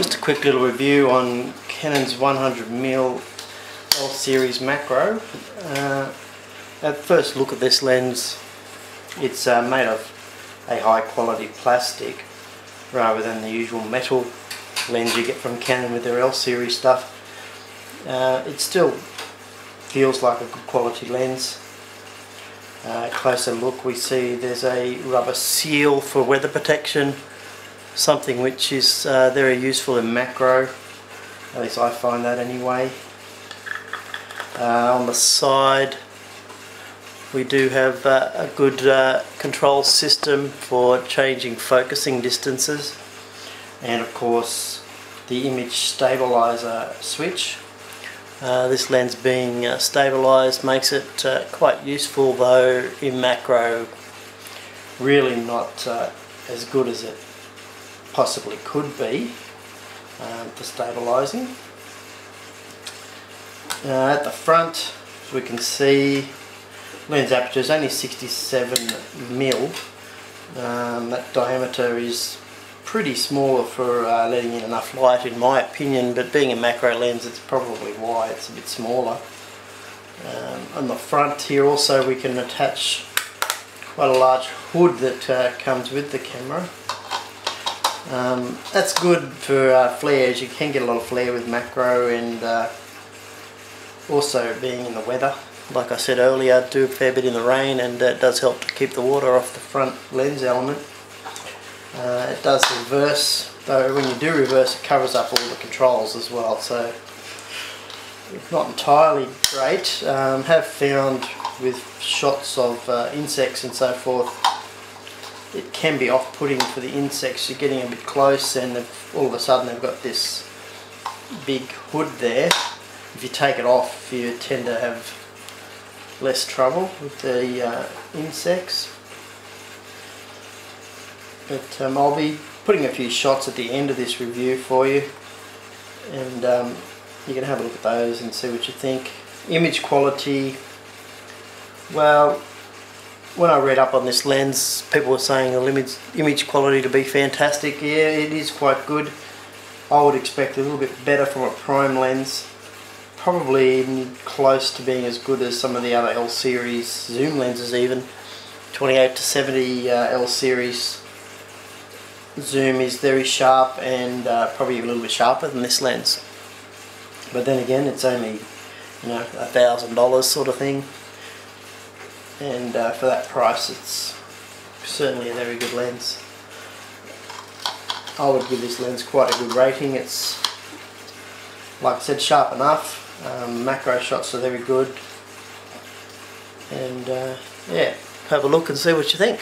Just a quick little review on Canon's 100mm L series macro. At first look at this lens, it's made of a high quality plastic rather than the usual metal lens you get from Canon with their L series stuff. It still feels like a good quality lens. Closer look, we see there's a rubber seal for weather protection, something which is very useful in macro, at least I find that anyway. On the side we do have a good control system for changing focusing distances, and of course the image stabilizer switch. This lens being stabilized makes it quite useful, though in macro really not as good as it possibly could be for stabilizing. At the front we can see lens aperture is only 67mm. That diameter is pretty small for letting in enough light in my opinion, but being a macro lens it's probably why it's a bit smaller. On the front here also we can attach quite a large hood that comes with the camera. That's good for flares. You can get a lot of flare with macro, and also being in the weather, like I said earlier, I do a fair bit in the rain, and it does help to keep the water off the front lens element. It does reverse, though when you do reverse it covers up all the controls as well, so it's not entirely great. Have found with shots of insects and so forth, it can be off-putting for the insects. You're getting a bit close and all of a sudden they've got this big hood there. If you take it off you tend to have less trouble with the insects. But I'll be putting a few shots at the end of this review for you, and you can have a look at those and see what you think. Image quality, well, when I read up on this lens people were saying the image quality to be fantastic. Yeah, it is quite good. I would expect a little bit better from a prime lens, probably close to being as good as some of the other L series zoom lenses even. 28 to 70 L series zoom is very sharp, and probably a little bit sharper than this lens. But then again, it's only, you know, $1,000 sort of thing, and for that price it's certainly a very good lens. I would give this lens quite a good rating. It's, like I said, sharp enough. Macro shots are very good, and yeah, have a look and see what you think.